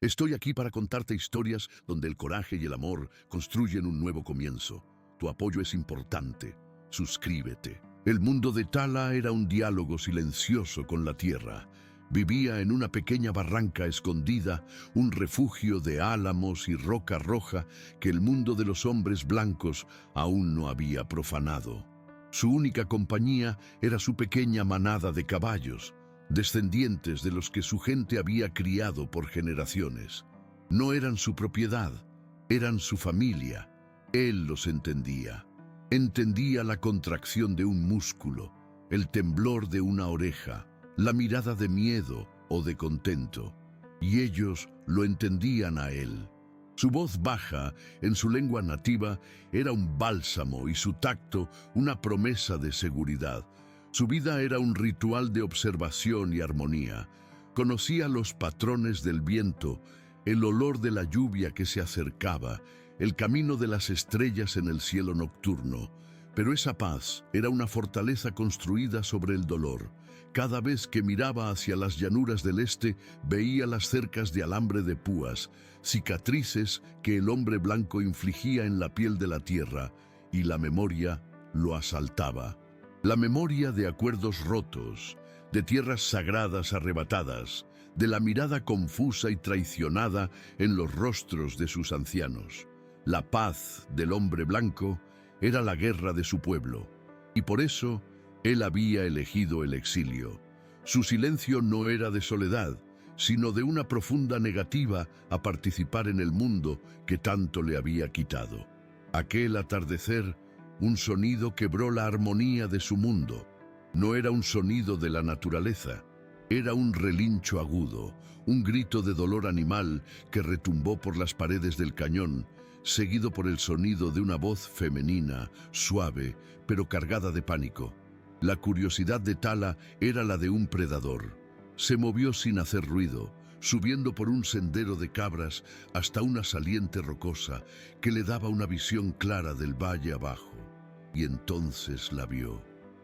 Estoy aquí para contarte historias donde el coraje y el amor construyen un nuevo comienzo. Tu apoyo es importante. Suscríbete. El mundo de Tala era un diálogo silencioso con la tierra. Vivía en una pequeña barranca escondida, un refugio de álamos y roca roja que el mundo de los hombres blancos aún no había profanado. Su única compañía era su pequeña manada de caballos, descendientes de los que su gente había criado por generaciones. No eran su propiedad, eran su familia. Él los entendía. Entendía la contracción de un músculo, el temblor de una oreja, la mirada de miedo o de contento. Y ellos lo entendían a él. Su voz baja, en su lengua nativa, era un bálsamo y su tacto una promesa de seguridad. Su vida era un ritual de observación y armonía. Conocía los patrones del viento, el olor de la lluvia que se acercaba, el camino de las estrellas en el cielo nocturno. Pero esa paz era una fortaleza construida sobre el dolor. Cada vez que miraba hacia las llanuras del este, veía las cercas de alambre de púas, cicatrices que el hombre blanco infligía en la piel de la tierra, y la memoria lo asaltaba. La memoria de acuerdos rotos, de tierras sagradas arrebatadas, de la mirada confusa y traicionada en los rostros de sus ancianos. La paz del hombre blanco era la guerra de su pueblo, y por eso él había elegido el exilio. Su silencio no era de soledad, sino de una profunda negativa a participar en el mundo que tanto le había quitado. Aquel atardecer, un sonido quebró la armonía de su mundo. No era un sonido de la naturaleza, era un relincho agudo, un grito de dolor animal que retumbó por las paredes del cañón, seguido por el sonido de una voz femenina, suave, pero cargada de pánico. La curiosidad de Tala era la de un predador. Se movió sin hacer ruido, subiendo por un sendero de cabras hasta una saliente rocosa que le daba una visión clara del valle abajo. Y entonces la vio,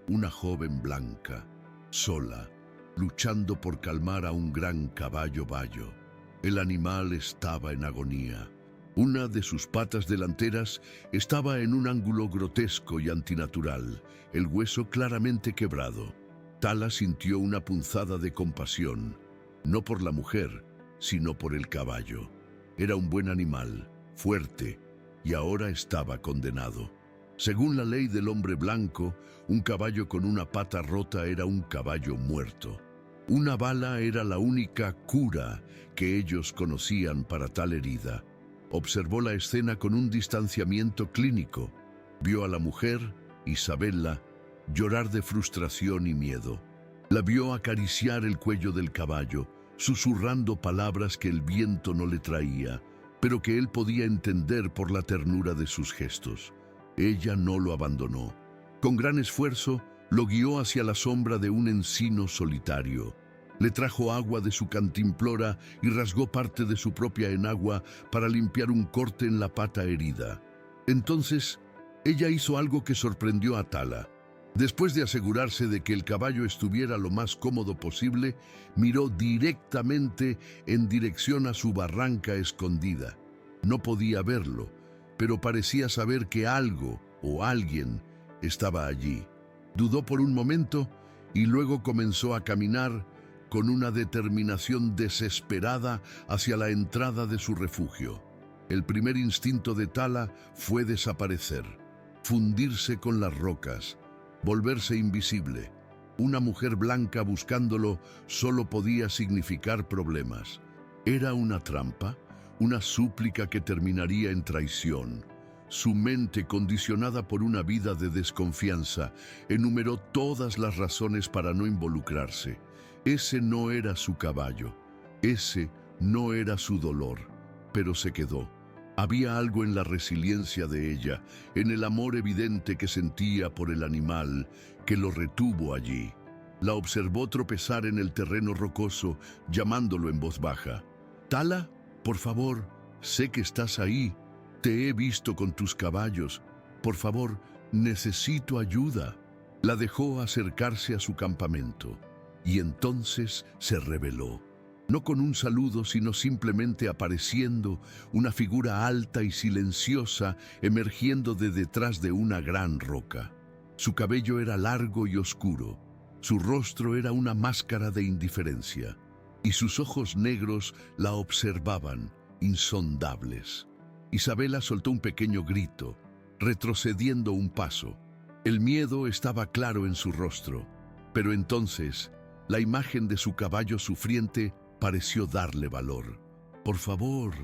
una joven blanca, sola, luchando por calmar a un gran caballo bayo. El animal estaba en agonía. Una de sus patas delanteras estaba en un ángulo grotesco y antinatural, el hueso claramente quebrado. Tala sintió una punzada de compasión, no por la mujer, sino por el caballo. Era un buen animal, fuerte, y ahora estaba condenado. Según la ley del hombre blanco, un caballo con una pata rota era un caballo muerto. Una bala era la única cura que ellos conocían para tal herida. Observó la escena con un distanciamiento clínico. Vio a la mujer, Isabella, llorar de frustración y miedo. La vio acariciar el cuello del caballo, susurrando palabras que el viento no le traía, pero que él podía entender por la ternura de sus gestos. Ella no lo abandonó. Con gran esfuerzo, lo guió hacia la sombra de un encino solitario. Le trajo agua de su cantimplora y rasgó parte de su propia enagua para limpiar un corte en la pata herida. Entonces, ella hizo algo que sorprendió a Tala. Después de asegurarse de que el caballo estuviera lo más cómodo posible, miró directamente en dirección a su barranca escondida. No podía verlo, pero parecía saber que algo o alguien estaba allí. Dudó por un momento y luego comenzó a caminar con una determinación desesperada hacia la entrada de su refugio. El primer instinto de Tala fue desaparecer, fundirse con las rocas, volverse invisible. Una mujer blanca buscándolo solo podía significar problemas. ¿Era una trampa? Una súplica que terminaría en traición. Su mente, condicionada por una vida de desconfianza, enumeró todas las razones para no involucrarse. Ese no era su caballo, ese no era su dolor, pero se quedó. Había algo en la resiliencia de ella, en el amor evidente que sentía por el animal, que lo retuvo allí. La observó tropezar en el terreno rocoso, llamándolo en voz baja. «Tala, por favor, sé que estás ahí. Te he visto con tus caballos. Por favor, necesito ayuda». La dejó acercarse a su campamento, y entonces se reveló. no con un saludo, sino simplemente apareciendo, una figura alta y silenciosa emergiendo de detrás de una gran roca. Su cabello era largo y oscuro, su rostro era una máscara de indiferencia, y sus ojos negros la observaban, insondables. Isabela soltó un pequeño grito, retrocediendo un paso. El miedo estaba claro en su rostro, pero entonces la imagen de su caballo sufriente pareció darle valor. «Por favor»,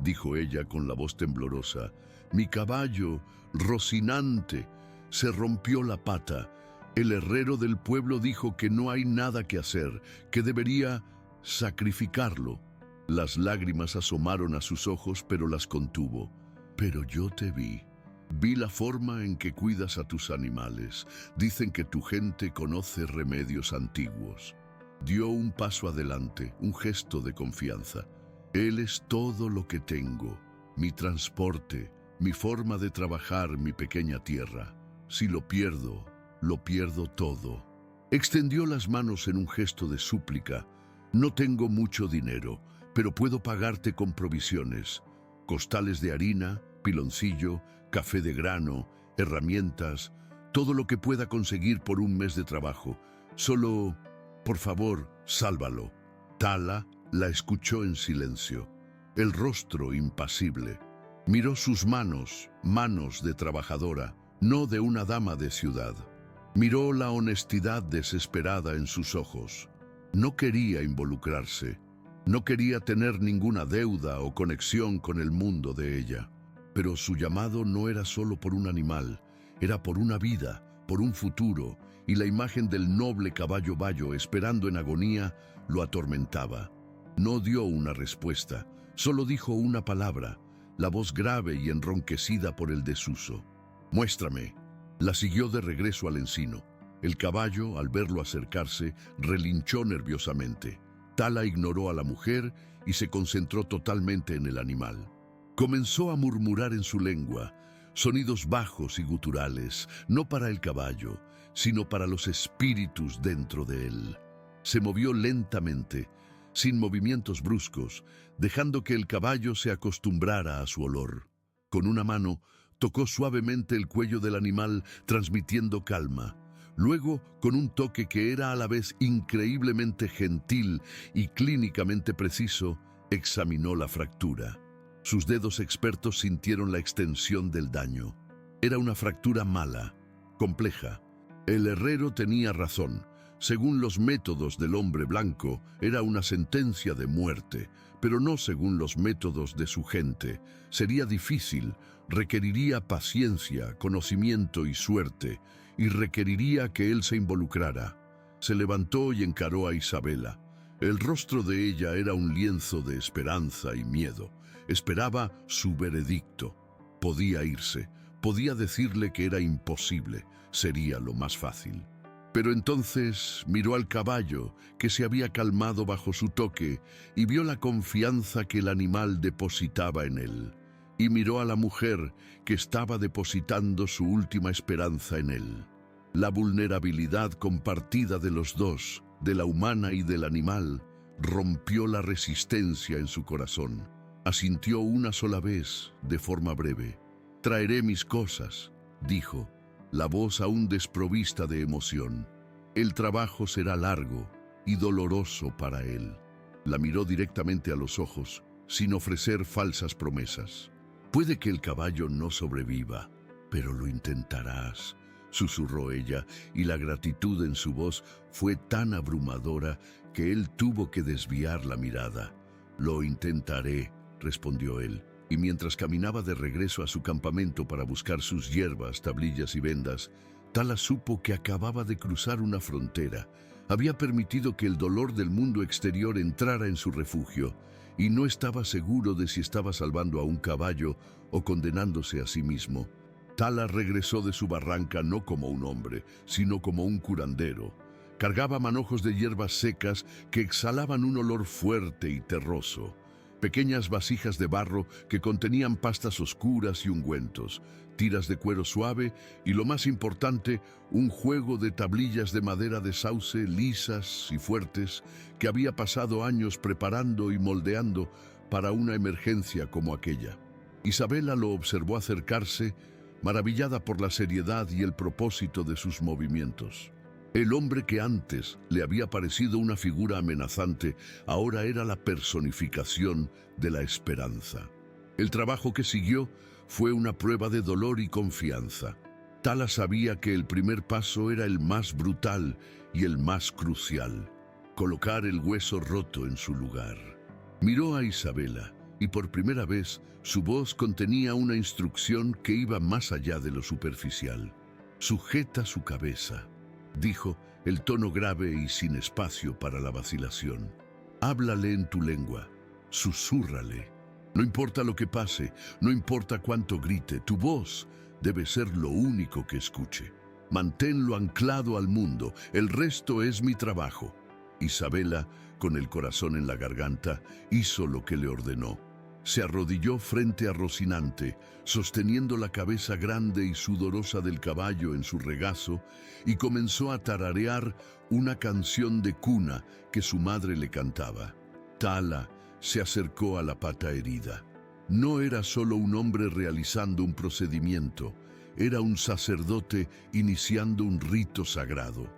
dijo ella con la voz temblorosa, «mi caballo, Rocinante, se rompió la pata. El herrero del pueblo dijo que no hay nada que hacer, que debería sacrificarlo». Las lágrimas asomaron a sus ojos, pero las contuvo. «Pero yo te vi. Vi la forma en que cuidas a tus animales. Dicen que tu gente conoce remedios antiguos». Dio un paso adelante, un gesto de confianza. «Él es todo lo que tengo, mi transporte, mi forma de trabajar mi pequeña tierra. Si lo pierdo todo». Extendió las manos en un gesto de súplica. «No tengo mucho dinero, pero puedo pagarte con provisiones. Costales de harina, piloncillo, café de grano, herramientas, todo lo que pueda conseguir por un mes de trabajo. Solo, por favor, sálvalo». Tala la escuchó en silencio, el rostro impasible. Miró sus manos, manos de trabajadora, no de una dama de ciudad. Miró la honestidad desesperada en sus ojos. No quería involucrarse, no quería tener ninguna deuda o conexión con el mundo de ella. Pero su llamado no era solo por un animal, era por una vida, por un futuro, y la imagen del noble caballo bayo esperando en agonía lo atormentaba. No dio una respuesta, solo dijo una palabra, la voz grave y enronquecida por el desuso. «Muéstrame». La siguió de regreso al encino. El caballo, al verlo acercarse, relinchó nerviosamente. Tala ignoró a la mujer y se concentró totalmente en el animal. Comenzó a murmurar en su lengua, sonidos bajos y guturales, no para el caballo, sino para los espíritus dentro de él. Se movió lentamente, sin movimientos bruscos, dejando que el caballo se acostumbrara a su olor. Con una mano, tocó suavemente el cuello del animal, transmitiendo calma. Luego, con un toque que era a la vez increíblemente gentil y clínicamente preciso, examinó la fractura. Sus dedos expertos sintieron la extensión del daño. Era una fractura mala, compleja. El herrero tenía razón. Según los métodos del hombre blanco, era una sentencia de muerte, pero no según los métodos de su gente. Sería difícil, requeriría paciencia, conocimiento y suerte, y requeriría que él se involucrara. Se levantó y encaró a Isabela. El rostro de ella era un lienzo de esperanza y miedo. Esperaba su veredicto. Podía irse, podía decirle que era imposible, sería lo más fácil. Pero entonces miró al caballo, que se había calmado bajo su toque, y vio la confianza que el animal depositaba en él. Y miró a la mujer, que estaba depositando su última esperanza en él. La vulnerabilidad compartida de los dos, de la humana y del animal, rompió la resistencia en su corazón. Asintió una sola vez, de forma breve. «Traeré mis cosas», dijo, la voz aún desprovista de emoción. «El trabajo será largo y doloroso para él». La miró directamente a los ojos, sin ofrecer falsas promesas. «Puede que el caballo no sobreviva, pero lo intentarás», susurró ella, y la gratitud en su voz fue tan abrumadora que él tuvo que desviar la mirada. «Lo intentaré», respondió él, y mientras caminaba de regreso a su campamento para buscar sus hierbas, tablillas y vendas, Tala supo que acababa de cruzar una frontera. Había permitido que el dolor del mundo exterior entrara en su refugio, y no estaba seguro de si estaba salvando a un caballo o condenándose a sí mismo. Tala regresó de su barranca no como un hombre, sino como un curandero. Cargaba manojos de hierbas secas que exhalaban un olor fuerte y terroso. pequeñas vasijas de barro que contenían pastas oscuras y ungüentos, tiras de cuero suave y, lo más importante, un juego de tablillas de madera de sauce lisas y fuertes que había pasado años preparando y moldeando para una emergencia como aquella. Isabela lo observó acercarse, maravillada por la seriedad y el propósito de sus movimientos. El hombre que antes le había parecido una figura amenazante, ahora era la personificación de la esperanza. El trabajo que siguió fue una prueba de dolor y confianza. Tala sabía que el primer paso era el más brutal y el más crucial: colocar el hueso roto en su lugar. Miró a Isabela y por primera vez su voz contenía una instrucción que iba más allá de lo superficial. «Sujeta su cabeza», dijo, el tono grave y sin espacio para la vacilación. «Háblale en tu lengua, susúrrale. No importa lo que pase, no importa cuánto grite, tu voz debe ser lo único que escuche. Manténlo anclado al mundo, el resto es mi trabajo». Isabela, con el corazón en la garganta, hizo lo que le ordenó. Se arrodilló frente a Rocinante, sosteniendo la cabeza grande y sudorosa del caballo en su regazo, y comenzó a tararear una canción de cuna que su madre le cantaba. Tala se acercó a la pata herida. No era solo un hombre realizando un procedimiento, era un sacerdote iniciando un rito sagrado.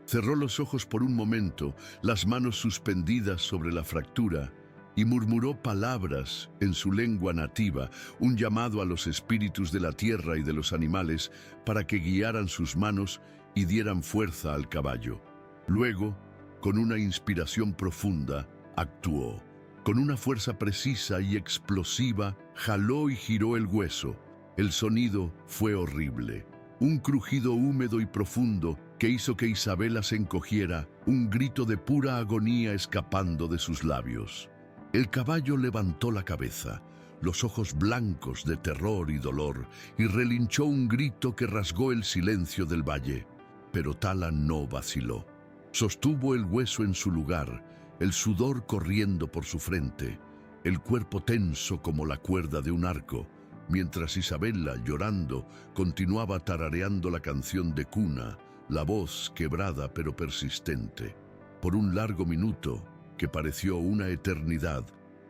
Cerró los ojos por un momento, las manos suspendidas sobre la fractura, y murmuró palabras en su lengua nativa, un llamado a los espíritus de la tierra y de los animales para que guiaran sus manos y dieran fuerza al caballo. Luego, con una inspiración profunda, actuó. Con una fuerza precisa y explosiva, jaló y giró el hueso. El sonido fue horrible. Un crujido húmedo y profundo que hizo que Isabela se encogiera, un grito de pura agonía escapando de sus labios. El caballo levantó la cabeza, los ojos blancos de terror y dolor, y relinchó un grito que rasgó el silencio del valle. Pero Tala no vaciló. Sostuvo el hueso en su lugar, el sudor corriendo por su frente, el cuerpo tenso como la cuerda de un arco, mientras Isabela, llorando, continuaba tarareando la canción de cuna, la voz quebrada pero persistente. Por un largo minuto, que pareció una eternidad,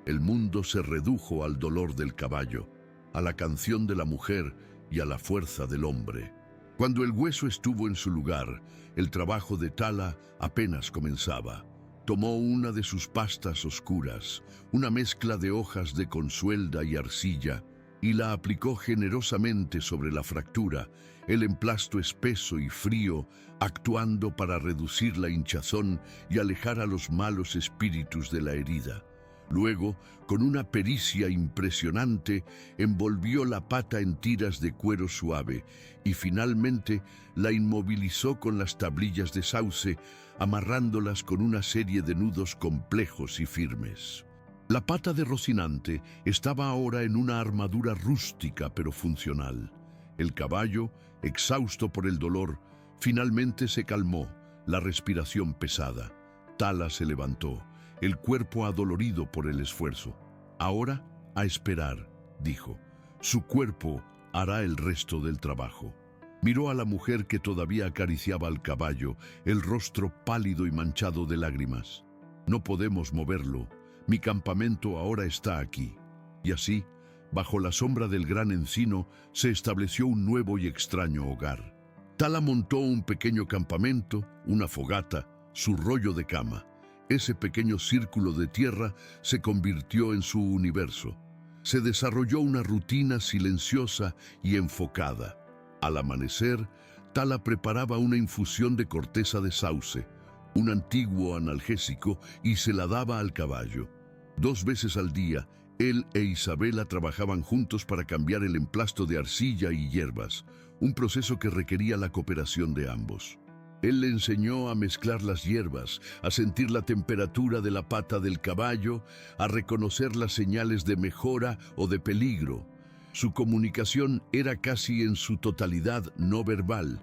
el mundo se redujo al dolor del caballo, a la canción de la mujer y a la fuerza del hombre. Cuando el hueso estuvo en su lugar, el trabajo de Tala apenas comenzaba. Tomó una de sus pastas oscuras, una mezcla de hojas de consuelda y arcilla, y la aplicó generosamente sobre la fractura, el emplasto espeso y frío, actuando para reducir la hinchazón y alejar a los malos espíritus de la herida. Luego, con una pericia impresionante, envolvió la pata en tiras de cuero suave y finalmente la inmovilizó con las tablillas de sauce, amarrándolas con una serie de nudos complejos y firmes. La pata de Rocinante estaba ahora en una armadura rústica pero funcional. El caballo, exhausto por el dolor, finalmente se calmó, la respiración pesada. Tala se levantó, el cuerpo adolorido por el esfuerzo. «Ahora, a esperar», dijo. «Su cuerpo hará el resto del trabajo». Miró a la mujer que todavía acariciaba al caballo, el rostro pálido y manchado de lágrimas. «No podemos moverlo. Mi campamento ahora está aquí». Y así, bajo la sombra del gran encino, se estableció un nuevo y extraño hogar. Tala montó un pequeño campamento, una fogata, su rollo de cama. Ese pequeño círculo de tierra se convirtió en su universo. Se desarrolló una rutina silenciosa y enfocada. Al amanecer, Tala preparaba una infusión de corteza de sauce, un antiguo analgésico, y se la daba al caballo. 2 veces al día, él e Isabela trabajaban juntos para cambiar el emplasto de arcilla y hierbas, un proceso que requería la cooperación de ambos. Él le enseñó a mezclar las hierbas, a sentir la temperatura de la pata del caballo, a reconocer las señales de mejora o de peligro. Su comunicación era casi en su totalidad no verbal,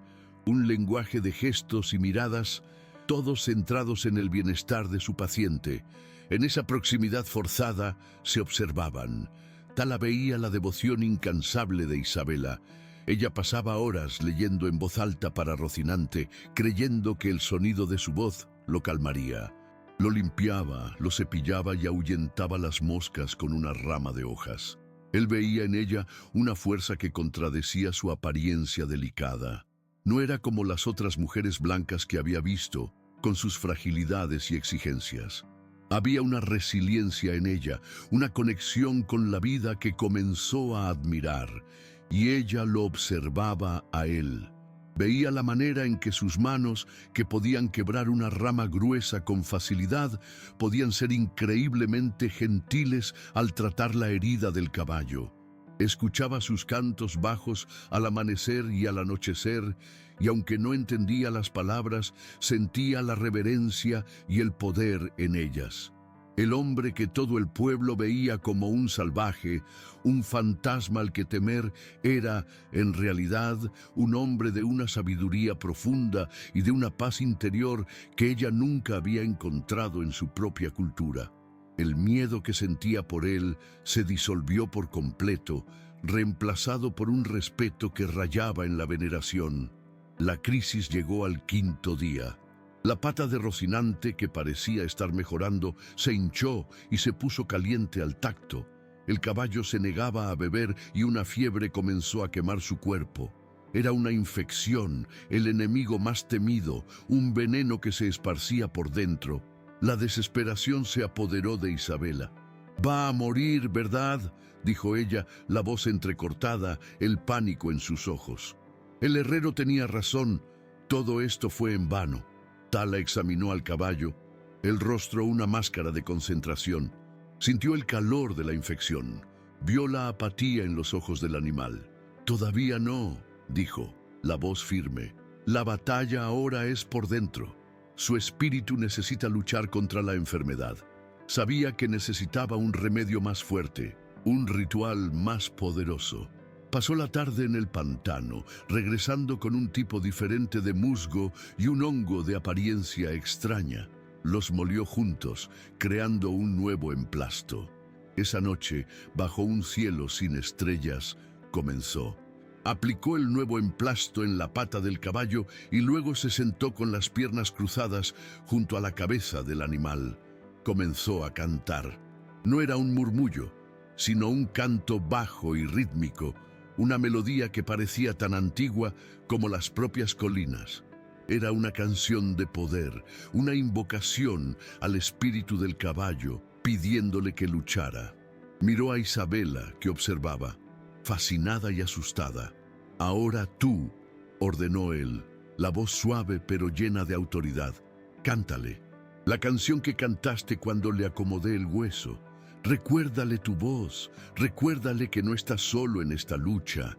un lenguaje de gestos y miradas, todos centrados en el bienestar de su paciente, En esa proximidad forzada se observaban. Tala veía la devoción incansable de Isabela. Ella pasaba horas leyendo en voz alta para Rocinante, creyendo que el sonido de su voz lo calmaría. Lo limpiaba, lo cepillaba y ahuyentaba las moscas con una rama de hojas. Él veía en ella una fuerza que contradecía su apariencia delicada. No era como las otras mujeres blancas que había visto, con sus fragilidades y exigencias. Había una resiliencia en ella, una conexión con la vida que comenzó a admirar, y ella lo observaba a él. Veía la manera en que sus manos, que podían quebrar una rama gruesa con facilidad, podían ser increíblemente gentiles al tratar la herida del caballo. Escuchaba sus cantos bajos al amanecer y al anochecer, y aunque no entendía las palabras, sentía la reverencia y el poder en ellas. El hombre que todo el pueblo veía como un salvaje, un fantasma al que temer, era, en realidad, un hombre de una sabiduría profunda y de una paz interior que ella nunca había encontrado en su propia cultura. El miedo que sentía por él se disolvió por completo, reemplazado por un respeto que rayaba en la veneración. La crisis llegó al quinto día. La pata de Rocinante, que parecía estar mejorando, se hinchó y se puso caliente al tacto. El caballo se negaba a beber y una fiebre comenzó a quemar su cuerpo. Era una infección, el enemigo más temido, un veneno que se esparcía por dentro. La desesperación se apoderó de Isabela. «Va a morir, ¿verdad?», dijo ella, la voz entrecortada, el pánico en sus ojos. El herrero tenía razón, todo esto fue en vano. Tala examinó al caballo, el rostro una máscara de concentración. Sintió el calor de la infección, vio la apatía en los ojos del animal. «Todavía no», dijo, la voz firme. «La batalla ahora es por dentro». Su espíritu necesita luchar contra la enfermedad. Sabía que necesitaba un remedio más fuerte, un ritual más poderoso. Pasó la tarde en el pantano, regresando con un tipo diferente de musgo y un hongo de apariencia extraña. Los molió juntos, creando un nuevo emplasto. Esa noche, bajo un cielo sin estrellas, comenzó. Aplicó el nuevo emplasto en la pata del caballo y luego se sentó con las piernas cruzadas junto a la cabeza del animal. Comenzó a cantar. No era un murmullo, sino un canto bajo y rítmico, una melodía que parecía tan antigua como las propias colinas. Era una canción de poder, una invocación al espíritu del caballo, pidiéndole que luchara. Miró a Isabela, que observaba, fascinada y asustada. «Ahora tú», ordenó él, la voz suave pero llena de autoridad. «Cántale, la canción que cantaste cuando le acomodé el hueso. Recuérdale tu voz, recuérdale que no estás solo en esta lucha».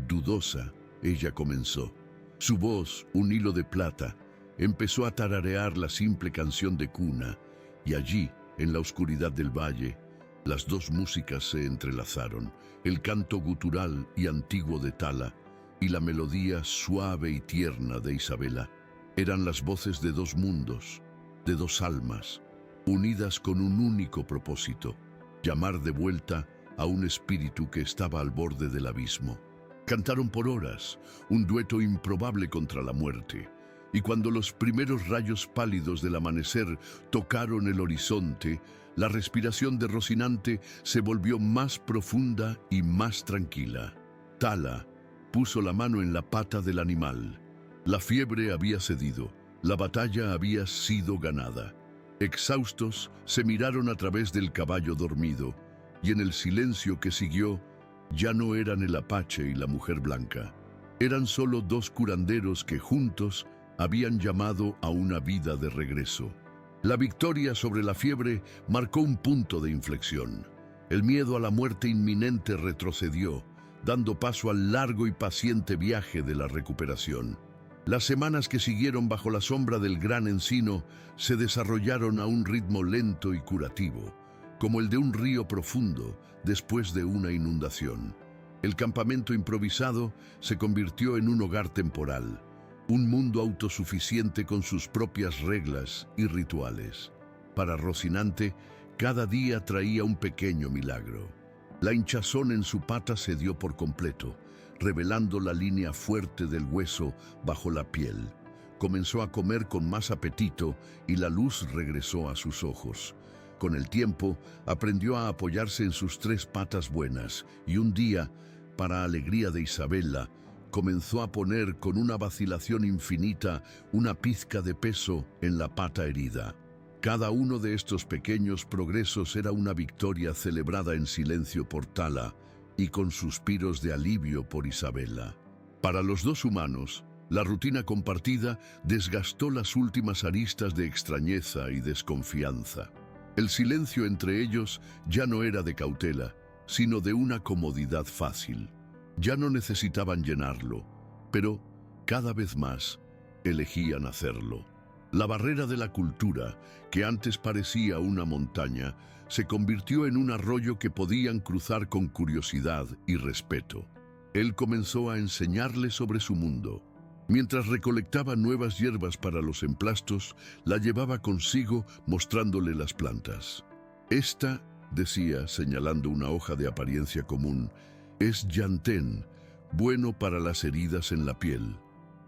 Dudosa, ella comenzó. Su voz, un hilo de plata, empezó a tararear la simple canción de cuna, y allí, en la oscuridad del valle, las dos músicas se entrelazaron, el canto gutural y antiguo de Tala y la melodía suave y tierna de Isabela. Eran las voces de dos mundos, de dos almas, unidas con un único propósito: llamar de vuelta a un espíritu que estaba al borde del abismo. Cantaron por horas, un dueto improbable contra la muerte, y cuando los primeros rayos pálidos del amanecer tocaron el horizonte, la respiración de Rocinante se volvió más profunda y más tranquila. Tala puso la mano en la pata del animal. La fiebre había cedido, la batalla había sido ganada. Exhaustos, se miraron a través del caballo dormido, y en el silencio que siguió, ya no eran el apache y la mujer blanca. Eran solo dos curanderos que juntos habían llamado a una vida de regreso. La victoria sobre la fiebre marcó un punto de inflexión. El miedo a la muerte inminente retrocedió, dando paso al largo y paciente viaje de la recuperación. Las semanas que siguieron bajo la sombra del gran encino se desarrollaron a un ritmo lento y curativo, como el de un río profundo después de una inundación. El campamento improvisado se convirtió en un hogar temporal, un mundo autosuficiente con sus propias reglas y rituales. Para Rocinante, Cada día traía un pequeño milagro. La hinchazón en su pata cedió por completo, revelando la línea fuerte del hueso bajo la piel. Comenzó a comer con más apetito y la luz regresó a sus ojos. Con el tiempo, aprendió a apoyarse en sus 3 patas buenas y un día, para alegría de Isabella, comenzó a poner con una vacilación infinita una pizca de peso en la pata herida. Cada uno de estos pequeños progresos era una victoria celebrada en silencio por Tala y con suspiros de alivio por Isabella. Para los 2 humanos, la rutina compartida desgastó las últimas aristas de extrañeza y desconfianza. El silencio entre ellos ya no era de cautela, sino de una comodidad fácil. Ya no necesitaban llenarlo, pero cada vez más elegían hacerlo. La barrera de la cultura, que antes parecía una montaña, se convirtió en un arroyo que podían cruzar con curiosidad y respeto. Él comenzó a enseñarle sobre su mundo. Mientras recolectaba nuevas hierbas para los emplastos, la llevaba consigo mostrándole las plantas. Esta, decía, señalando una hoja de apariencia común, es llantén, bueno para las heridas en la piel.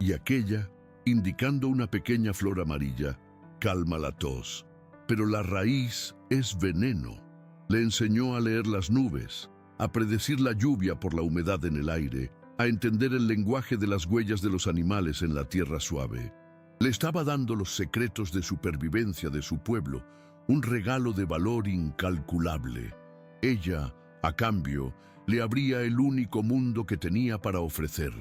Y aquella, indicando una pequeña flor amarilla, calma la tos. Pero la raíz es veneno. Le enseñó a leer las nubes, a predecir la lluvia por la humedad en el aire, a entender el lenguaje de las huellas de los animales en la tierra suave. Le estaba dando los secretos de supervivencia de su pueblo, un regalo de valor incalculable. Ella, a cambio, le abría el único mundo que tenía para ofrecer,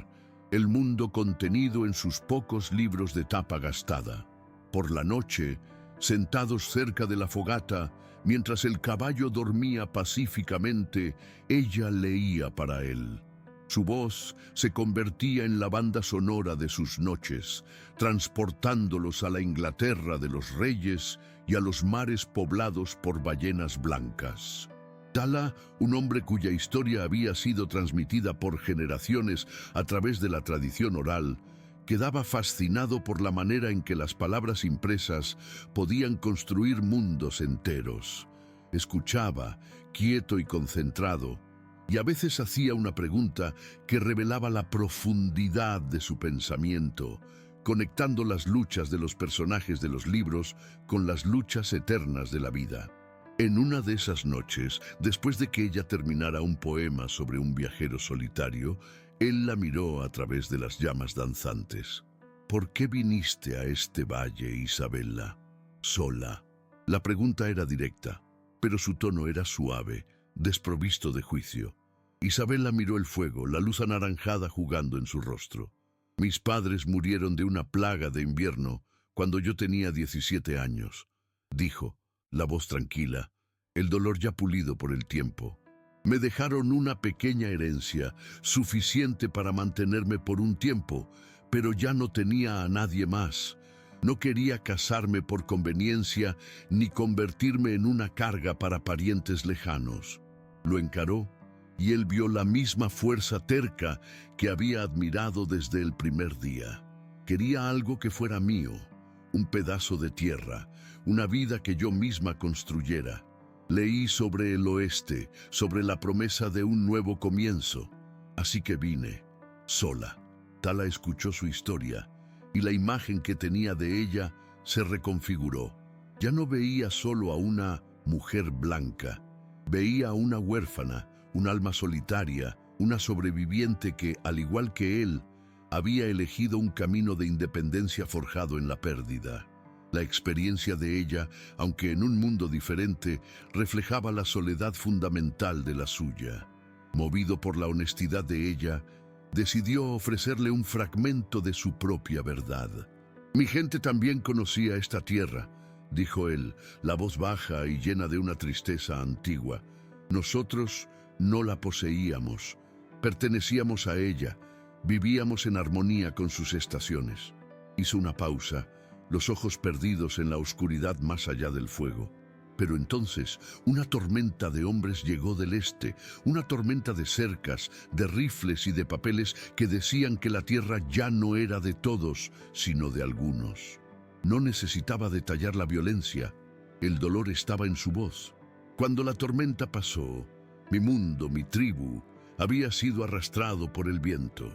el mundo contenido en sus pocos libros de tapa gastada. Por la noche, sentados cerca de la fogata, mientras el caballo dormía pacíficamente, ella leía para él. Su voz se convertía en la banda sonora de sus noches, transportándolos a la Inglaterra de los reyes y a los mares poblados por ballenas blancas. Tala, un hombre cuya historia había sido transmitida por generaciones a través de la tradición oral, quedaba fascinado por la manera en que las palabras impresas podían construir mundos enteros. Escuchaba, quieto y concentrado, y a veces hacía una pregunta que revelaba la profundidad de su pensamiento, conectando las luchas de los personajes de los libros con las luchas eternas de la vida. En una de esas noches, después de que ella terminara un poema sobre un viajero solitario, él la miró a través de las llamas danzantes. ¿Por qué viniste a este valle, Isabella? Sola. La pregunta era directa, pero su tono era suave, desprovisto de juicio. Isabella miró el fuego, la luz anaranjada jugando en su rostro. Mis padres murieron de una plaga de invierno cuando yo tenía 17 años, dijo, la voz tranquila, el dolor ya pulido por el tiempo. Me dejaron una pequeña herencia, suficiente para mantenerme por un tiempo, pero ya no tenía a nadie más. No quería casarme por conveniencia ni convertirme en una carga para parientes lejanos. Lo encaró y él vio la misma fuerza terca que había admirado desde el primer día. Quería algo que fuera mío, un pedazo de tierra, una vida que yo misma construyera. Leí sobre el oeste, sobre la promesa de un nuevo comienzo. Así que vine, sola. Tala escuchó su historia y la imagen que tenía de ella se reconfiguró. Ya no veía solo a una mujer blanca. Veía a una huérfana, un alma solitaria, una sobreviviente que, al igual que él, había elegido un camino de independencia forjado en la pérdida. La experiencia de ella, aunque en un mundo diferente, reflejaba la soledad fundamental de la suya. Movido por la honestidad de ella, decidió ofrecerle un fragmento de su propia verdad. Mi gente también conocía esta tierra, dijo él, la voz baja y llena de una tristeza antigua. Nosotros no la poseíamos, pertenecíamos a ella, vivíamos en armonía con sus estaciones. Hizo una pausa, los ojos perdidos en la oscuridad más allá del fuego. Pero entonces una tormenta de hombres llegó del este, una tormenta de cercas, de rifles y de papeles que decían que la tierra ya no era de todos, sino de algunos. No necesitaba detallar la violencia, el dolor estaba en su voz. Cuando la tormenta pasó, mi mundo, mi tribu, había sido arrastrado por el viento.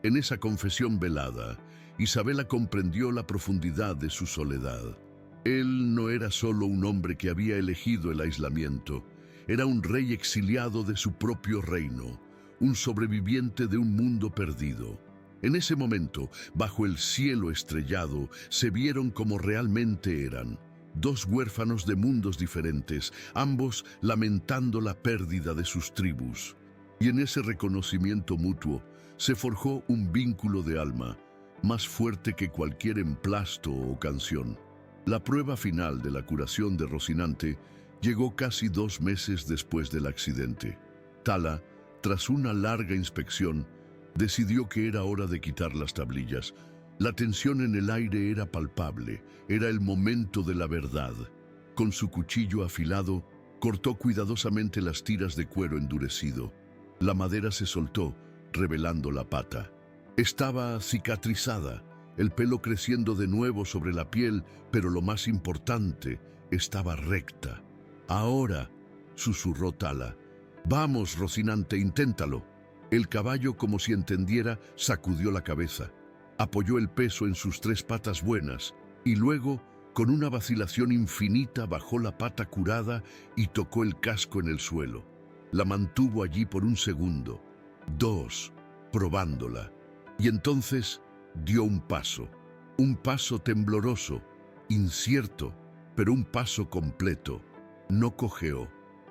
En esa confesión velada, Isabela comprendió la profundidad de su soledad. Él no era solo un hombre que había elegido el aislamiento, era un rey exiliado de su propio reino, un sobreviviente de un mundo perdido. En ese momento, bajo el cielo estrellado, se vieron como realmente eran, dos huérfanos de mundos diferentes, ambos lamentando la pérdida de sus tribus. Y en ese reconocimiento mutuo se forjó un vínculo de alma, más fuerte que cualquier emplasto o canción. La prueba final de la curación de Rocinante llegó casi 2 meses después del accidente. Tala, tras una larga inspección, decidió que era hora de quitar las tablillas. La tensión en el aire era palpable, era el momento de la verdad. Con su cuchillo afilado, cortó cuidadosamente las tiras de cuero endurecido. La madera se soltó, revelando la pata. Estaba cicatrizada, el pelo creciendo de nuevo sobre la piel, pero lo más importante, estaba recta. «Ahora», susurró Tala. «Vamos, Rocinante, inténtalo». El caballo, como si entendiera, sacudió la cabeza. Apoyó el peso en sus 3 patas buenas y luego, con una vacilación infinita, bajó la pata curada y tocó el casco en el suelo. La mantuvo allí por 1 segundo, 2, probándola. Y entonces dio un paso tembloroso, incierto, pero un paso completo. No cojeó,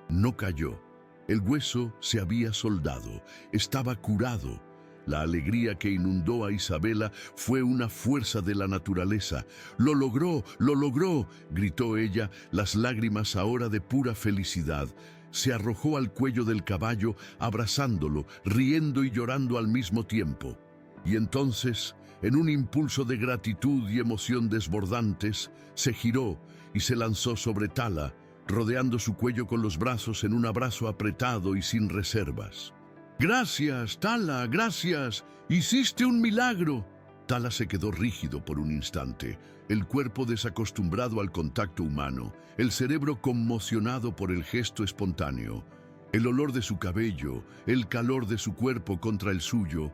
no cayó. El hueso se había soldado, estaba curado. La alegría que inundó a Isabela fue una fuerza de la naturaleza. ¡Lo logró! ¡Lo logró!», gritó ella, las lágrimas ahora de pura felicidad. Se arrojó al cuello del caballo, abrazándolo, riendo y llorando al mismo tiempo. Y entonces, en un impulso de gratitud y emoción desbordantes, se giró y se lanzó sobre Tala, rodeando su cuello con los brazos en un abrazo apretado y sin reservas. «Gracias, Tala, gracias. Hiciste un milagro». Tala se quedó rígido por un instante, el cuerpo desacostumbrado al contacto humano, el cerebro conmocionado por el gesto espontáneo. El olor de su cabello, el calor de su cuerpo contra el suyo,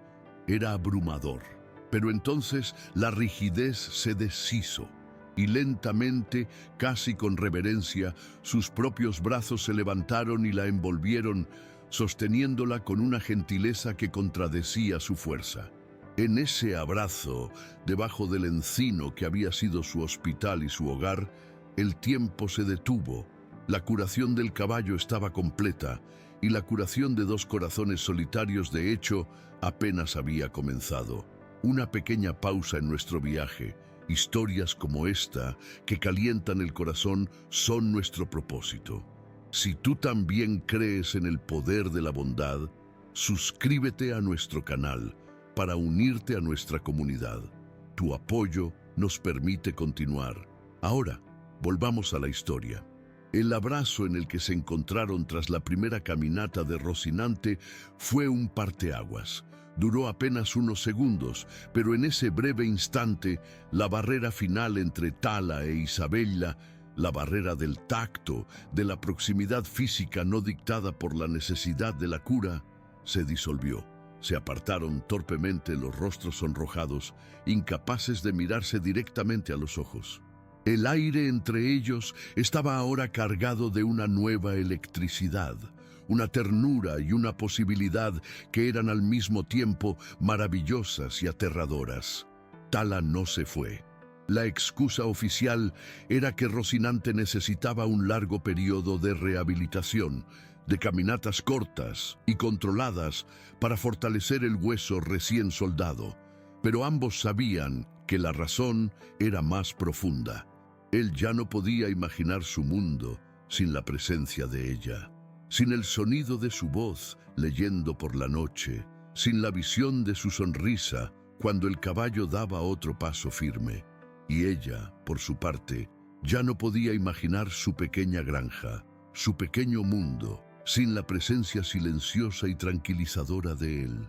era abrumador. Pero entonces la rigidez se deshizo y lentamente, casi con reverencia, sus propios brazos se levantaron y la envolvieron, sosteniéndola con una gentileza que contradecía su fuerza. En ese abrazo, debajo del encino que había sido su hospital y su hogar, el tiempo se detuvo. La curación del caballo estaba completa y la curación de 2 corazones solitarios, de hecho, apenas había comenzado. Una pequeña pausa en nuestro viaje. Historias como esta, que calientan el corazón, son nuestro propósito. Si tú también crees en el poder de la bondad, suscríbete a nuestro canal para unirte a nuestra comunidad. Tu apoyo nos permite continuar. Ahora, volvamos a la historia. El abrazo en el que se encontraron tras la primera caminata de Rocinante fue un parteaguas. Duró apenas unos segundos, pero en ese breve instante, la barrera final entre Tala e Isabela, la barrera del tacto, de la proximidad física no dictada por la necesidad de la cura, se disolvió. Se apartaron torpemente los rostros sonrojados, incapaces de mirarse directamente a los ojos. El aire entre ellos estaba ahora cargado de una nueva electricidad, una ternura y una posibilidad que eran al mismo tiempo maravillosas y aterradoras. Tala no se fue. La excusa oficial era que Rocinante necesitaba un largo periodo de rehabilitación, de caminatas cortas y controladas para fortalecer el hueso recién soldado. Pero ambos sabían que la razón era más profunda. Él ya no podía imaginar su mundo sin la presencia de ella, sin el sonido de su voz leyendo por la noche, sin la visión de su sonrisa cuando el caballo daba otro paso firme. Y ella, por su parte, ya no podía imaginar su pequeña granja, su pequeño mundo, sin la presencia silenciosa y tranquilizadora de él.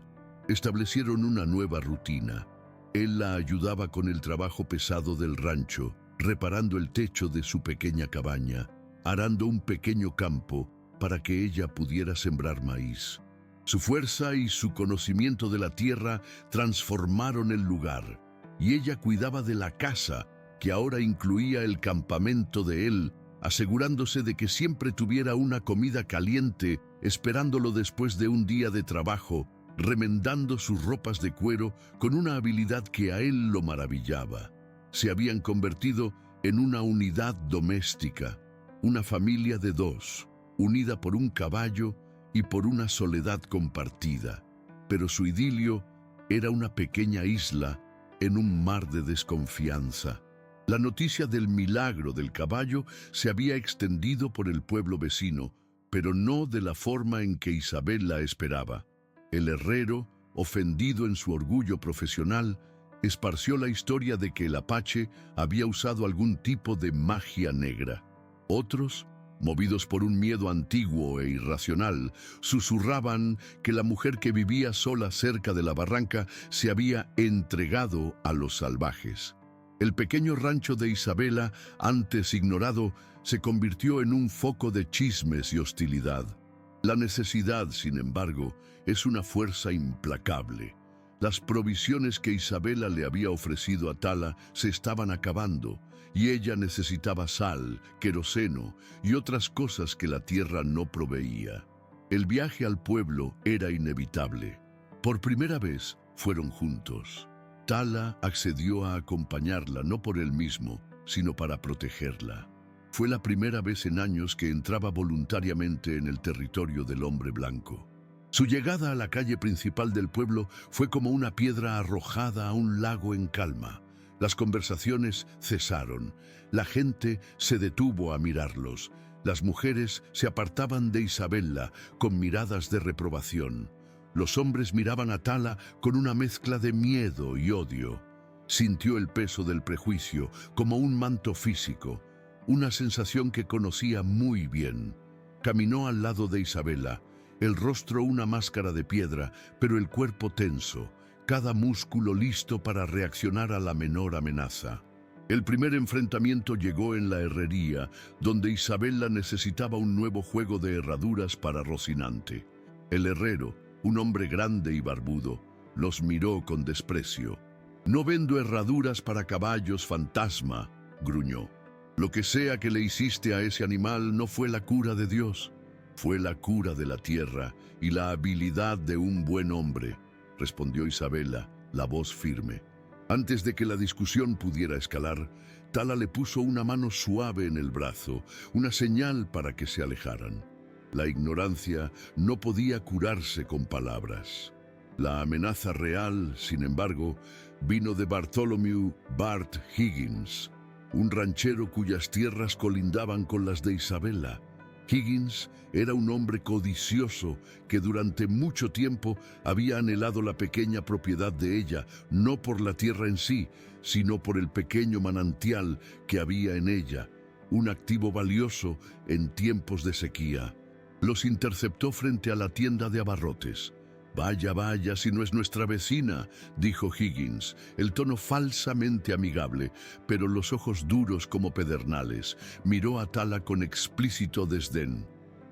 Establecieron una nueva rutina. Él la ayudaba con el trabajo pesado del rancho, reparando el techo de su pequeña cabaña. arando un pequeño campo para que ella pudiera sembrar maíz. Su fuerza y su conocimiento de la tierra transformaron el lugar, y ella cuidaba de la casa, que ahora incluía el campamento de él, asegurándose de que siempre tuviera una comida caliente, esperándolo después de un día de trabajo, remendando sus ropas de cuero con una habilidad que a él lo maravillaba. Se habían convertido en una unidad doméstica, una familia de dos, unida por un caballo y por una soledad compartida. Pero su idilio era una pequeña isla en un mar de desconfianza. La noticia del milagro del caballo se había extendido por el pueblo vecino, pero no de la forma en que Isabel la esperaba. El herrero, ofendido en su orgullo profesional, esparció la historia de que el apache había usado algún tipo de magia negra. Otros, movidos por un miedo antiguo e irracional, susurraban que la mujer que vivía sola cerca de la barranca se había entregado a los salvajes. El pequeño rancho de Isabela, antes ignorado, se convirtió en un foco de chismes y hostilidad. La necesidad, sin embargo, es una fuerza implacable. Las provisiones que Isabela le había ofrecido a Tala se estaban acabando, y ella necesitaba sal, queroseno y otras cosas que la tierra no proveía. El viaje al pueblo era inevitable. Por primera vez fueron juntos. Tala accedió a acompañarla no por él mismo, sino para protegerla. Fue la primera vez en años que entraba voluntariamente en el territorio del hombre blanco. Su llegada a la calle principal del pueblo fue como una piedra arrojada a un lago en calma. Las conversaciones cesaron. La gente se detuvo a mirarlos. Las mujeres se apartaban de Isabela con miradas de reprobación. Los hombres miraban a Tala con una mezcla de miedo y odio. Sintió el peso del prejuicio como un manto físico, una sensación que conocía muy bien. Caminó al lado de Isabela, el rostro una máscara de piedra, pero el cuerpo tenso, cada músculo listo para reaccionar a la menor amenaza. El primer enfrentamiento llegó en la herrería, donde Isabela necesitaba un nuevo juego de herraduras para Rocinante. El herrero, un hombre grande y barbudo, los miró con desprecio. «No vendo herraduras para caballos, fantasma», gruñó. «Lo que sea que le hiciste a ese animal no fue la cura de Dios. Fue la cura de la tierra y la habilidad de un buen hombre», respondió Isabela, la voz firme. Antes de que la discusión pudiera escalar, Tala le puso una mano suave en el brazo, una señal para que se alejaran. La ignorancia no podía curarse con palabras. La amenaza real, sin embargo, vino de Bartholomew Bart Higgins, un ranchero cuyas tierras colindaban con las de Isabela. Higgins era un hombre codicioso que durante mucho tiempo había anhelado la pequeña propiedad de ella, no por la tierra en sí, sino por el pequeño manantial que había en ella, un activo valioso en tiempos de sequía. Los interceptó frente a la tienda de abarrotes. «Vaya, vaya, si no es nuestra vecina», dijo Higgins, el tono falsamente amigable, pero los ojos duros como pedernales. Miró a Tala con explícito desdén.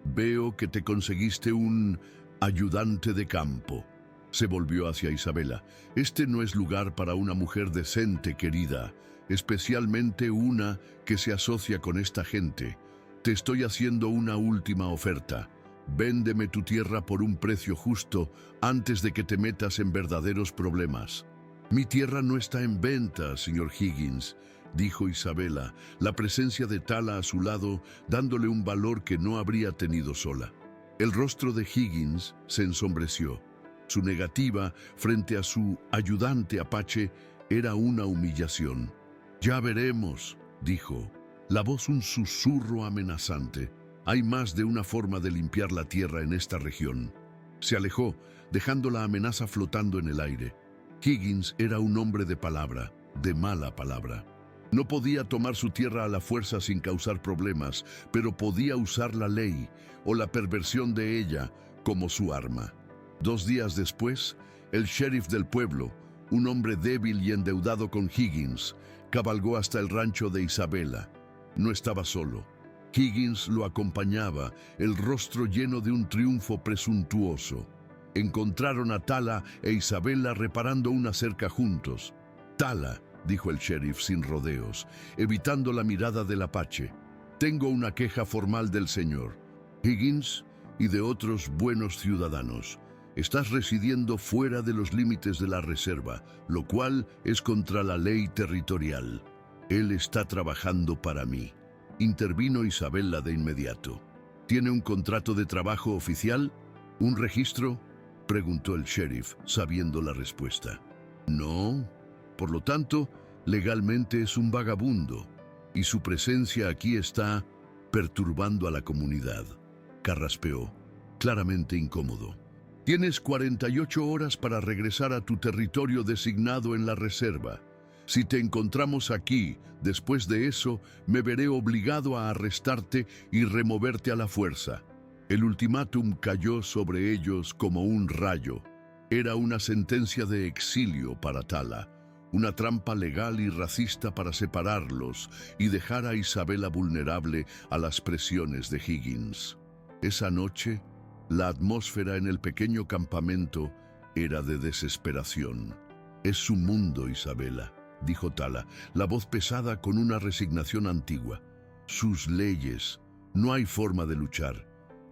«Veo que te conseguiste un ayudante de campo». Se volvió hacia Isabela. «Este no es lugar para una mujer decente, querida, especialmente una que se asocia con esta gente. Te estoy haciendo una última oferta. Véndeme tu tierra por un precio justo antes de que te metas en verdaderos problemas». «Mi tierra no está en venta, señor Higgins», dijo Isabela, la presencia de Tala a su lado dándole un valor que no habría tenido sola. El rostro de Higgins se ensombreció. Su negativa frente a su ayudante apache era una humillación. «Ya veremos», dijo, la voz un susurro amenazante. «Hay más de una forma de limpiar la tierra en esta región». Se alejó, dejando la amenaza flotando en el aire. Higgins era un hombre de palabra, de mala palabra. No podía tomar su tierra a la fuerza sin causar problemas, pero podía usar la ley o la perversión de ella como su arma. 2 días después, el sheriff del pueblo, un hombre débil y endeudado con Higgins, cabalgó hasta el rancho de Isabela. No estaba solo. Higgins lo acompañaba, el rostro lleno de un triunfo presuntuoso. Encontraron a Tala e Isabella reparando una cerca juntos. «Tala», dijo el sheriff sin rodeos, evitando la mirada del apache, «tengo una queja formal del señor Higgins y de otros buenos ciudadanos. Estás residiendo fuera de los límites de la reserva, lo cual es contra la ley territorial. Él está trabajando para mí». Intervino Isabella de inmediato. «¿Tiene un contrato de trabajo oficial? ¿Un registro?», preguntó el sheriff, sabiendo la respuesta. «No. Por lo tanto, legalmente es un vagabundo, y su presencia aquí está perturbando a la comunidad», carraspeó, claramente incómodo. «Tienes 48 horas para regresar a tu territorio designado en la reserva. Si te encontramos aquí, después de eso, me veré obligado a arrestarte y removerte a la fuerza». El ultimátum cayó sobre ellos como un rayo. Era una sentencia de exilio para Tala, una trampa legal y racista para separarlos y dejar a Isabella vulnerable a las presiones de Higgins. Esa noche, la atmósfera en el pequeño campamento era de desesperación. «Es su mundo, Isabella», dijo Tala, la voz pesada con una resignación antigua. «Sus leyes. No hay forma de luchar.